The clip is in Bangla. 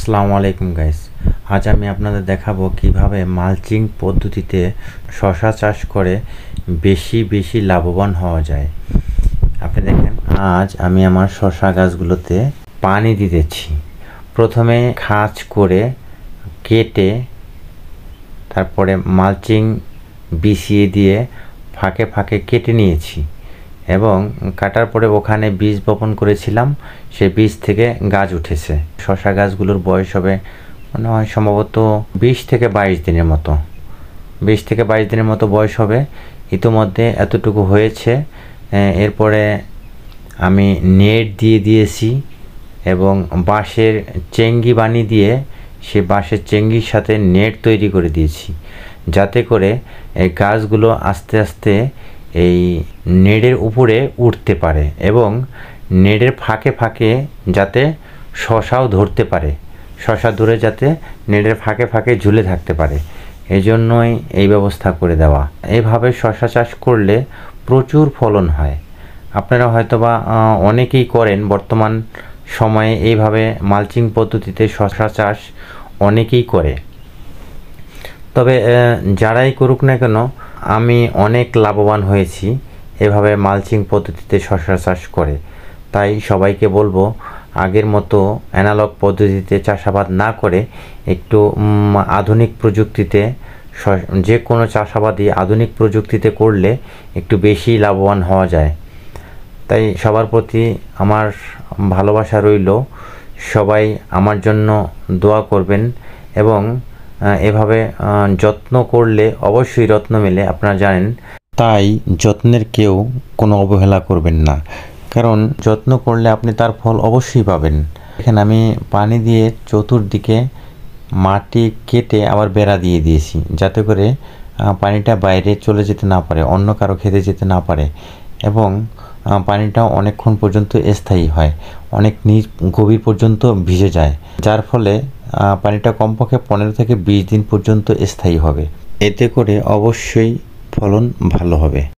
আসসালামু আলাইকুম গাইস। আজ আমি আপনাদের দেখাবো কিভাবে মালচিং পদ্ধতিতে শশা চাষ করে বেশি লাভবান হওয়া যায়। আপনি দেখেন, আজ আমি আমার শশা গাছগুলোতে পানি দিতেছি। প্রথমে খাঁজ করে কেটে তারপরে মালচিং বিছিয়ে দিয়ে ফাঁকে ফাঁকে কেটে নিয়েছি এবং কাটার পরে ওখানে বীজ বপন করেছিলাম। সে বীজ থেকে গাছ উঠেছে। শশা গাছগুলোর বয়স হবে মনে হয় সম্ভবত 20 থেকে 22 দিনের মতো। 20 থেকে 22 দিনের মতো বয়স হবে। ইতিমধ্যে এতটুকু হয়েছে। এরপরে আমি নেট দিয়ে দিয়েছি এবং বাঁশের চেঙ্গি বানিয়ে দিয়ে সে বাঁশের চেঙ্গির সাথে নেট তৈরি করে দিয়েছি, যাতে করে এই গাছগুলো আস্তে আস্তে এই নেটের উপরে উঠতে পারে এবং নেটের ফাঁকে ফাঁকে যাতে শশাও ধরতে পারে, শশা ধরে যাতে নেটের ফাঁকে ফাঁকে ঝুলে থাকতে পারে, এই জন্যই এই ব্যবস্থা করে দেওয়া। এইভাবে শশা চাষ করলে প্রচুর ফলন হয়। আপনারা হয়তোবা অনেকেই করেন বর্তমান সময়ে এইভাবে মালচিং পদ্ধতিতে শশা চাষ অনেকেই করে। তবে যারাই করুক না কেন, আমি অনেক লাভবান হয়েছি এভাবে মালচিং পদ্ধতিতে শশা চাষ করে। তাই সবাইকে বলবো, আগের মতো অ্যানালগ পদ্ধতিতে চাষাবাদ না করে একটু আধুনিক প্রযুক্তিতে, যে কোনো চাষাবাদই আধুনিক প্রযুক্তিতে করলে একটু বেশি লাভবান হওয়া যায়। তাই সবার প্রতি আমার ভালোবাসা রইল। সবাই আমার জন্য দোয়া করবেন এবং এভাবে যত্ন করলে অবশ্যই রত্ন মেলে, আপনারা জানেন। তাই যত্নের কেউ কোনো অবহেলা করবেন না, কারণ যত্ন করলে আপনি তার ফল অবশ্যই পাবেন। এখানে আমি পানি দিয়ে চতুর্দিকে মাটি কেটে আবার বেড়া দিয়ে দিয়েছি, যাতে করে পানিটা বাইরে চলে যেতে না পারে, অন্য কারো খেতে যেতে না পারে এবং পানিটাও অনেকক্ষণ পর্যন্ত স্থায়ী হয়, অনেক নিচ গভীর পর্যন্ত ভিজে যায়, যার ফলে পানিটা কমপক্ষে 15 থেকে 20 দিন পর্যন্ত স্থায়ী হবে। এতে করে অবশ্যই ফলন ভালো হবে।